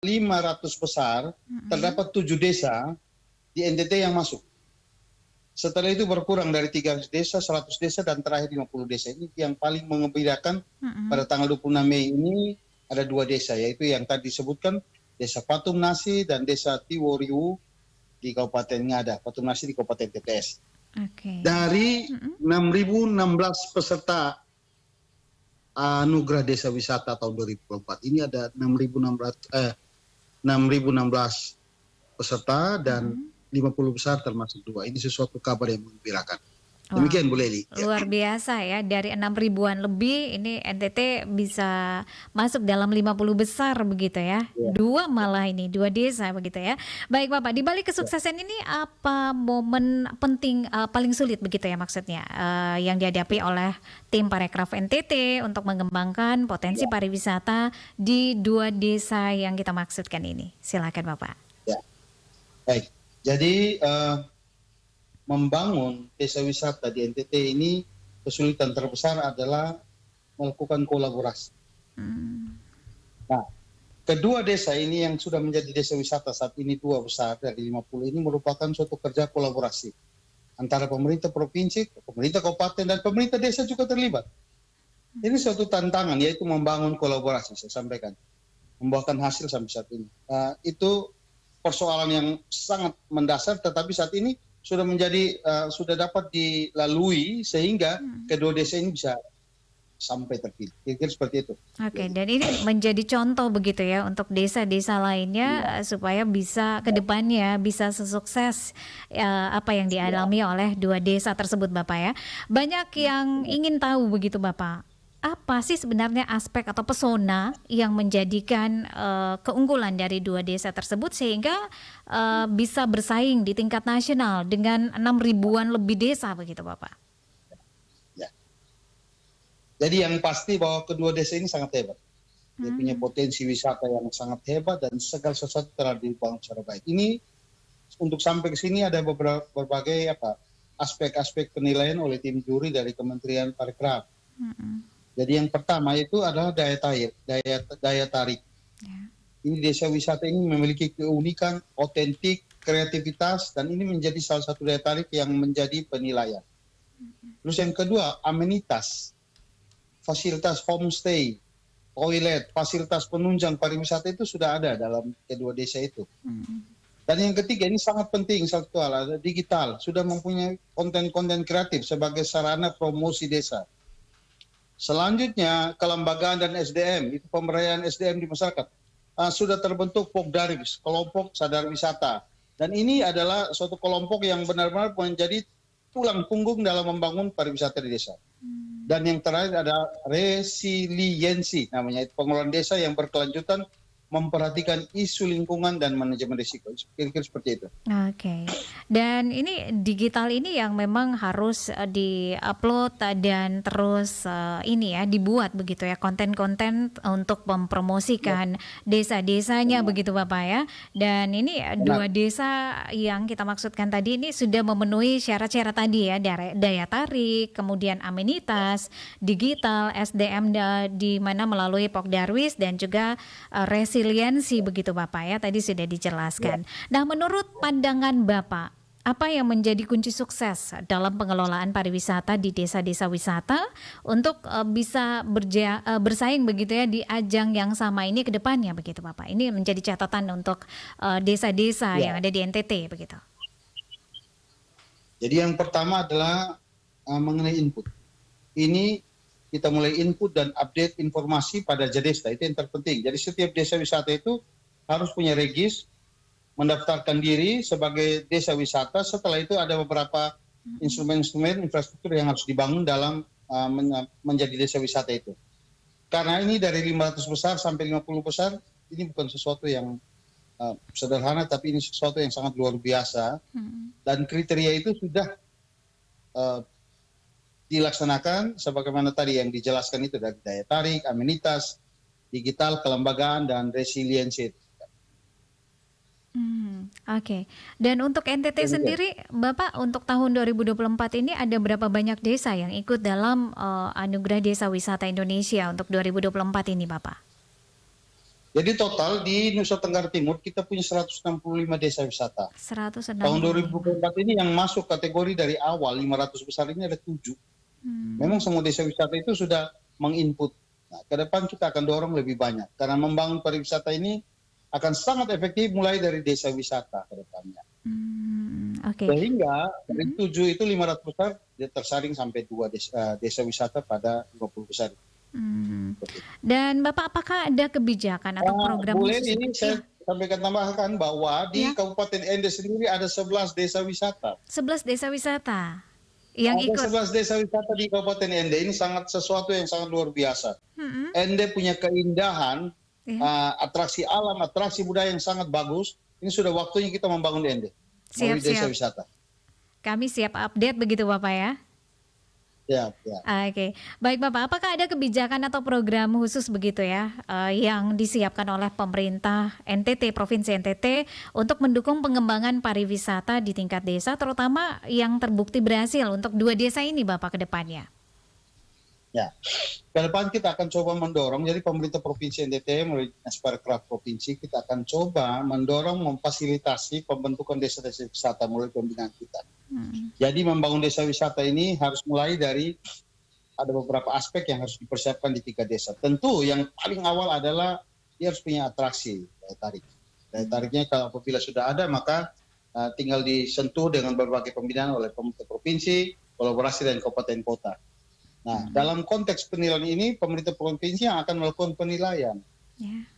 500 besar, terdapat 7 desa di NTT yang masuk. Setelah itu berkurang dari 300 desa, 100 desa, dan terakhir 50 desa. Ini yang paling mengembirakan. Pada tanggal 26 Mei ini ada 2 desa, yaitu yang tadi disebutkan Desa Patung Nasi dan Desa Tiworiu di Kabupaten Ngada, Patung Nasi di Kabupaten TTS. Dari 6.016 peserta Anugerah Desa Wisata tahun 2024, ini ada 6.016 peserta dan 50 besar termasuk 2. Ini sesuatu kabar yang menggembirakan. Demikian Bu Leli. Luar biasa ya, dari 6.000-an lebih ini NTT bisa masuk dalam 50 besar begitu ya. 2 malah ini, 2 desa begitu ya. Baik Bapak, di balik kesuksesan ini apa momen penting paling sulit begitu ya maksudnya yang dihadapi oleh tim Parekraf NTT untuk mengembangkan potensi pariwisata di 2 desa yang kita maksudkan ini. Silakan Bapak. Ya. Baik. Jadi membangun desa wisata di NTT ini kesulitan terbesar adalah melakukan kolaborasi. Nah, kedua desa ini yang sudah menjadi desa wisata saat ini 2 besar dari 50 ini merupakan suatu kerja kolaborasi antara pemerintah provinsi, pemerintah kabupaten, dan pemerintah desa juga terlibat. Ini suatu tantangan, yaitu membangun kolaborasi, saya sampaikan. Membuahkan hasil sampai saat ini. Itu persoalan yang sangat mendasar, tetapi saat ini sudah menjadi sudah dapat dilalui sehingga kedua desa ini bisa sampai terpilih. Kira-kira seperti itu. Oke, dan ini menjadi contoh begitu ya untuk desa-desa lainnya supaya bisa ke depannya bisa sesukses apa yang dialami oleh 2 desa tersebut Bapak ya. Banyak yang ingin tahu begitu Bapak. Apa sih sebenarnya aspek atau pesona yang menjadikan keunggulan dari 2 desa tersebut sehingga bisa bersaing di tingkat nasional dengan 6.000-an lebih desa begitu Bapak? Ya. Jadi yang pasti bahwa kedua desa ini sangat hebat. Dia punya potensi wisata yang sangat hebat dan segala sesuatu telah dibangun secara baik. Ini untuk sampai ke sini ada berbagai aspek-aspek penilaian oleh tim juri dari Kementerian Parekraf. Jadi yang pertama itu adalah daya tarik. Ini desa wisata ini memiliki keunikan, otentik, kreativitas, dan ini menjadi salah satu daya tarik yang menjadi penilaian. Terus yang kedua, amenitas, fasilitas homestay, toilet, fasilitas penunjang pariwisata itu sudah ada dalam kedua desa itu. Dan yang ketiga ini sangat penting, satu hal, digital, sudah mempunyai konten-konten kreatif sebagai sarana promosi desa. Selanjutnya, kelembagaan dan SDM, itu pemberdayaan SDM di masyarakat. Sudah terbentuk Pokdarwis, kelompok sadar wisata. Dan ini adalah suatu kelompok yang benar-benar menjadi tulang punggung dalam membangun pariwisata di desa. Dan yang terakhir ada resiliensi, namanya pengelolaan desa yang berkelanjutan, memperhatikan isu lingkungan dan manajemen risiko. Kira-kira seperti itu. Oke. Dan ini digital ini yang memang harus di-upload dan terus ini ya dibuat begitu ya konten-konten untuk mempromosikan desa-desanya begitu Bapak ya. Dan ini 2 desa yang kita maksudkan tadi ini sudah memenuhi syarat-syarat tadi ya, daya tarik, kemudian amenitas, digital, SDM di mana melalui Pokdarwis dan juga resiliensi begitu Bapak ya, tadi sudah dijelaskan. Nah, menurut pandangan Bapak, apa yang menjadi kunci sukses dalam pengelolaan pariwisata di desa-desa wisata untuk bisa bersaing begitu ya di ajang yang sama ini ke depannya begitu Bapak? Ini menjadi catatan untuk desa-desa yang ada di NTT begitu. Jadi yang pertama adalah mengenai input. Ini kita mulai input dan update informasi pada desa, itu yang terpenting. Jadi setiap desa wisata itu harus punya regis, mendaftarkan diri sebagai desa wisata. Setelah itu ada beberapa instrumen-instrumen infrastruktur yang harus dibangun dalam menjadi desa wisata itu. Karena ini dari 500 besar sampai 50 besar, ini bukan sesuatu yang sederhana, tapi ini sesuatu yang sangat luar biasa. Dan kriteria itu sudah dilaksanakan sebagaimana tadi yang dijelaskan itu dari daya tarik, amenitas, digital, kelembagaan, dan resiliensi. Oke. Dan untuk NTT sendiri, Bapak untuk tahun 2024 ini ada berapa banyak desa yang ikut dalam Anugerah Desa Wisata Indonesia untuk 2024 ini, Bapak? Jadi total di Nusa Tenggara Timur kita punya 165 desa wisata. Tahun 165. 2024 ini yang masuk kategori dari awal 500 besar ini ada 7. Memang semua desa wisata itu sudah menginput. Nah, ke depan kita akan dorong lebih banyak karena membangun pariwisata ini akan sangat efektif mulai dari desa wisata ke depannya. Oke. Sehingga dari 7 itu 500 besar dia tersaring sampai 2 desa wisata pada 20 besar. Dan Bapak apakah ada kebijakan atau program Boleh khusus? ini saya sampaikan tambahkan bahwa di Ya. Kabupaten Ende sendiri ada 11 desa wisata. 11 desa wisata yang Ada ikut. 11 desa wisata di Kabupaten Ende. Ini sesuatu yang sangat luar biasa. Mm-mm. Ende punya keindahan, Ya. atraksi alam, atraksi budaya yang sangat bagus. Ini sudah waktunya kita membangun Ende melalui desa Siap-siap. wisata. Kami siap update begitu Bapak ya. Ya, ya. Oke, baik Bapak. Apakah ada kebijakan atau program khusus begitu ya yang disiapkan oleh pemerintah NTT, Provinsi NTT untuk mendukung pengembangan pariwisata di tingkat desa, terutama yang terbukti berhasil untuk 2 desa ini Bapak ke depannya? Ya, ke depan kita akan coba mendorong, jadi pemerintah Provinsi NTT melalui Dinas Pariwisata Provinsi, kita akan coba mendorong memfasilitasi pembentukan desa-desa wisata melalui pembinaan kita. Jadi membangun desa wisata ini harus mulai dari ada beberapa aspek yang harus dipersiapkan di 3 desa. Tentu yang paling awal adalah dia harus punya atraksi, daya tarik. Daya tariknya kalau apabila sudah ada maka tinggal disentuh dengan berbagai pembinaan oleh pemerintah provinsi, kolaborasi dengan kabupaten kota. Nah, dalam konteks penilaian ini pemerintah provinsi yang akan melakukan penilaian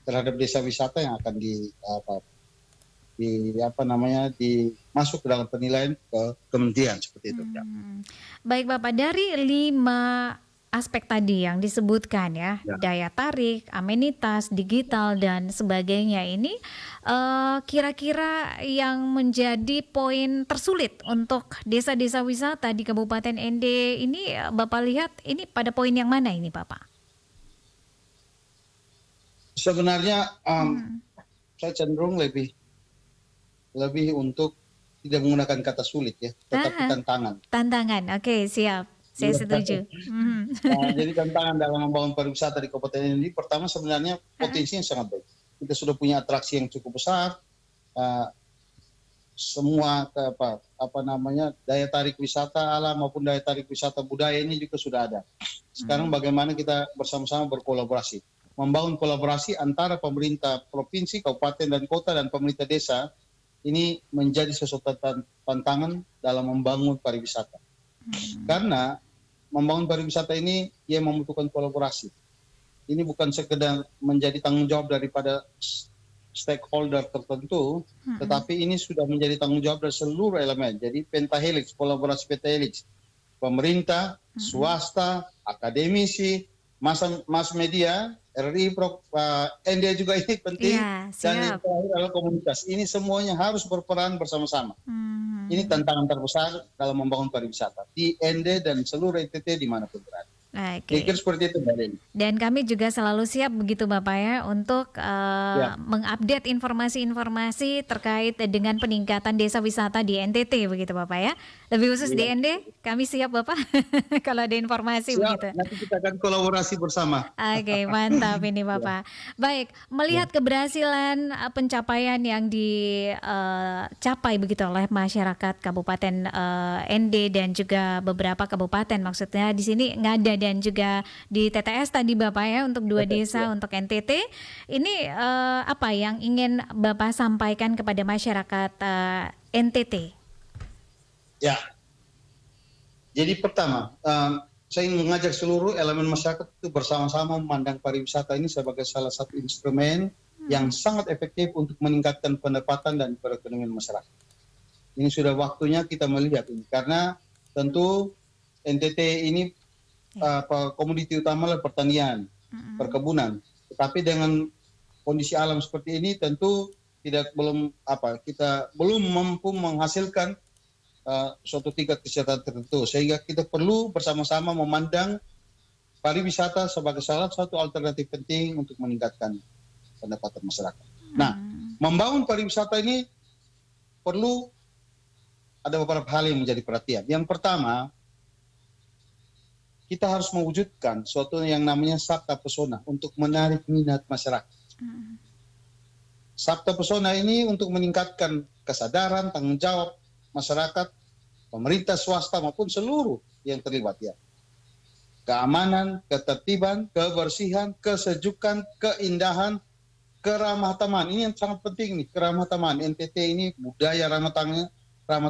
terhadap desa wisata yang akan masuk ke dalam penilaian ke kementerian seperti itu. Ya. Baik Bapak, dari 5 aspek tadi yang disebutkan ya, daya tarik, amenitas, digital dan sebagainya ini kira-kira yang menjadi poin tersulit untuk desa-desa wisata di Kabupaten Ende ini Bapak lihat ini pada poin yang mana ini Bapak? Sebenarnya saya cenderung lebih untuk tidak menggunakan kata sulit ya, tetapi tantangan. Tantangan, oke siap. Saya setuju. Jadi tantangan dalam membangun pariwisata di Kabupaten ini pertama sebenarnya potensinya sangat baik. Kita sudah punya atraksi yang cukup besar, semua daya tarik wisata alam maupun daya tarik wisata budaya ini juga sudah ada. Sekarang bagaimana kita bersama-sama berkolaborasi, membangun kolaborasi antara pemerintah provinsi, kabupaten dan kota dan pemerintah desa ini menjadi sesuatu tantangan dalam membangun pariwisata. Karena membangun pariwisata ini dia membutuhkan kolaborasi. Ini bukan sekedar menjadi tanggung jawab daripada stakeholder tertentu, tetapi ini sudah menjadi tanggung jawab dari seluruh elemen. Jadi pentahelix, kolaborasi pentahelix, pemerintah, swasta, akademisi, mass media, RRI, ND juga ini penting, dan yang terakhir adalah komunitas. Ini semuanya harus berperan bersama-sama. Ini tantangan terbesar dalam membangun pariwisata di ND dan seluruh NTT dimanapun berada. Pikir seperti itu, Mbak Deni. Dan kami juga selalu siap begitu Bapak ya untuk mengupdate informasi-informasi terkait dengan peningkatan desa wisata di NTT begitu Bapak ya. Lebih khusus di ND, kami siap Bapak kalau ada informasi siap, begitu. Nanti kita akan kolaborasi bersama. Oke, mantap ini Bapak. Baik, melihat keberhasilan pencapaian yang dicapai begitu oleh masyarakat Kabupaten ND dan juga beberapa kabupaten, maksudnya di sini Ngada dan juga di TTS tadi Bapak ya untuk 2 desa untuk NTT. Ini apa yang ingin Bapak sampaikan kepada masyarakat NTT? Ya. Jadi pertama, saya ingin mengajak seluruh elemen masyarakat itu bersama-sama memandang pariwisata ini sebagai salah satu instrumen yang sangat efektif untuk meningkatkan pendapatan dan perekonomian masyarakat. Ini sudah waktunya kita melihat ini, karena tentu NTT ini komoditi utama adalah pertanian, perkebunan. Tetapi dengan kondisi alam seperti ini tentu kita belum mampu menghasilkan suatu tingkat kesejahteraan tertentu, sehingga kita perlu bersama-sama memandang pariwisata sebagai salah satu alternatif penting untuk meningkatkan pendapatan masyarakat. Nah, membangun pariwisata ini perlu ada beberapa hal yang menjadi perhatian. Yang pertama, kita harus mewujudkan suatu yang namanya sabta pesona untuk menarik minat masyarakat. Sabta Pesona ini untuk meningkatkan kesadaran, tanggung jawab masyarakat, pemerintah swasta maupun seluruh yang terlibat ya. Keamanan, ketertiban, kebersihan, kesejukan, keindahan, keramah tamahan. Ini yang sangat penting nih, keramah tamahan. NTT ini budaya ramah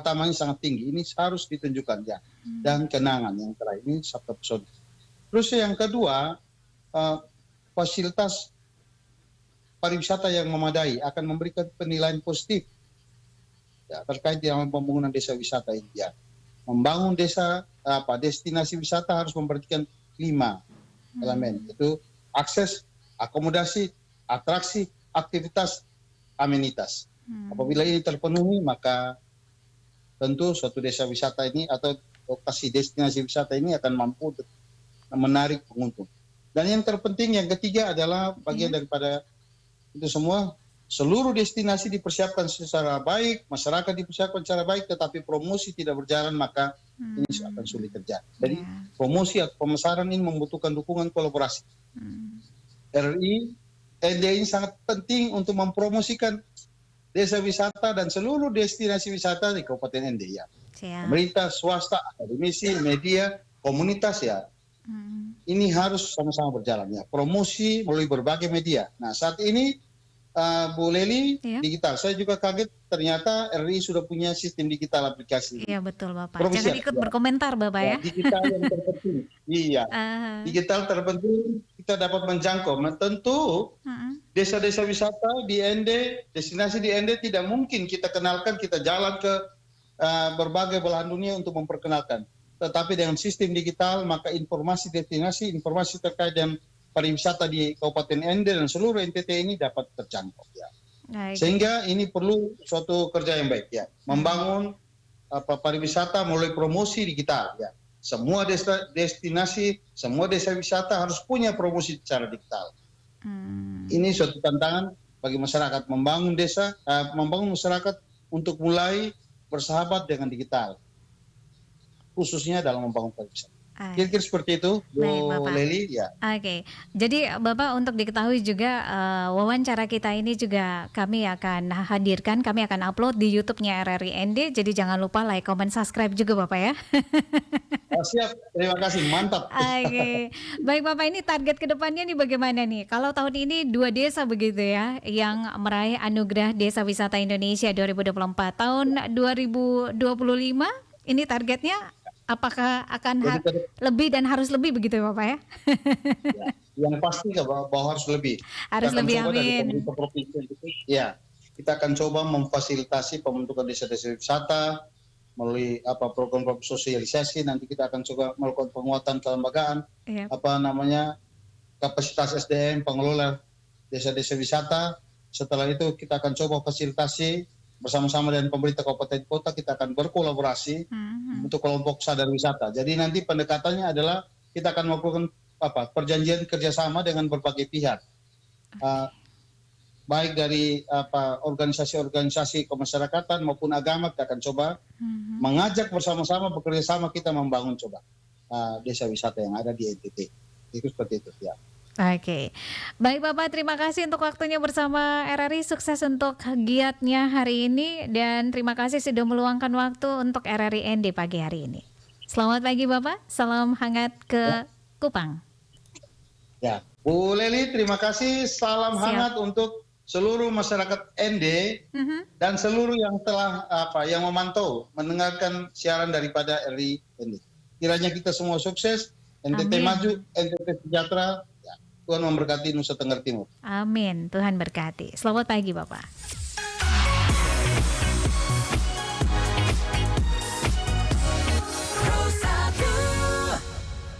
tamahnya sangat tinggi. Ini harus ditunjukkan ya. Dan kenangan yang terakhir ini Sabta Pesona. Terus yang kedua, fasilitas pariwisata yang memadai akan memberikan penilaian positif ya, terkait dengan pembangunan desa wisata ini ya. Membangun destinasi wisata harus memperhatikan 5 elemen, yaitu akses, akomodasi, atraksi, aktivitas, amenitas. Apabila ini terpenuhi, maka tentu suatu desa wisata ini atau lokasi destinasi wisata ini akan mampu menarik pengunjung. Dan yang terpenting yang ketiga adalah bagian daripada itu semua, seluruh destinasi dipersiapkan secara baik, masyarakat dipersiapkan secara baik, tetapi promosi tidak berjalan, maka ini akan sulit terjadi. Jadi promosi atau pemasaran ini membutuhkan dukungan kolaborasi. RRI, ND ini sangat penting untuk mempromosikan desa wisata dan seluruh destinasi wisata di Kabupaten ND ya. Pemerintah, swasta, akademisi, media, komunitas ya. Ini harus sama-sama berjalan ya. Promosi melalui berbagai media. Nah saat ini Bu Leli digital. Saya juga kaget ternyata RRI sudah punya sistem digital aplikasi. Iya betul Bapak. Promosi, Jangan ikut berkomentar Bapak ya. Digital yang terpenting. Iya. Digital terpenting kita dapat menjangkau. Tentu desa-desa wisata di ND, destinasi di ND tidak mungkin kita kenalkan, kita jalan ke berbagai belahan dunia untuk memperkenalkan. Tetapi dengan sistem digital, maka informasi destinasi, informasi terkait dengan pariwisata di Kabupaten ND dan seluruh NTT ini dapat terjangkau. Ya. Sehingga ini perlu suatu kerja yang baik ya, membangun pariwisata melalui promosi digital ya. Semua destinasi, semua desa wisata harus punya promosi secara digital. Ini suatu tantangan bagi masyarakat membangun desa, membangun masyarakat untuk mulai bersahabat dengan digital, khususnya dalam membangun pariwisata. Kira-kira seperti itu, Bu Leli ya. Oke, jadi Bapak untuk diketahui juga wawancara kita ini juga kami akan hadirkan, kami akan upload di YouTube-nya RRI ND. Jadi jangan lupa like, comment, subscribe juga Bapak ya. Siap, terima kasih, mantap. Oke, baik Bapak, ini target kedepannya nih bagaimana nih? Kalau tahun ini 2 desa begitu ya yang meraih anugerah Desa Wisata Indonesia 2024, tahun 2025 ini targetnya apakah akan lebih dan harus lebih begitu ya Bapak ya? Ya, yang pasti bahwa harus lebih. Harus lebih, amin. Ya, kita akan coba memfasilitasi pembentukan desa-desa wisata melalui program sosialisasi. Nanti kita akan coba melakukan penguatan kelembagaan, kapasitas SDM pengelola desa-desa wisata. Setelah itu kita akan coba fasilitasi bersama-sama dengan pemerintah kabupaten kota, kita akan berkolaborasi untuk kelompok sadar wisata. Jadi nanti pendekatannya adalah kita akan melakukan perjanjian kerjasama dengan berbagai pihak, baik dari organisasi-organisasi kemasyarakatan maupun agama. Kita akan coba mengajak bersama-sama, bekerja sama, kita membangun desa wisata yang ada di NTT. Itu seperti itu ya. Oke, baik Bapak, terima kasih untuk waktunya bersama RRI, sukses untuk giatnya hari ini, dan terima kasih sudah meluangkan waktu untuk RRI ND pagi hari ini. Selamat pagi Bapak, salam hangat ke Kupang. Ya, Bu Leli, terima kasih, salam hangat untuk seluruh masyarakat ND dan seluruh yang telah yang memantau, mendengarkan siaran daripada RRI ND. Kiranya kita semua sukses, NTT maju, NTT sejahtera. Tuhan memberkati Nusa Tenggara Timur. Amin, Tuhan berkati. Selamat pagi Bapak.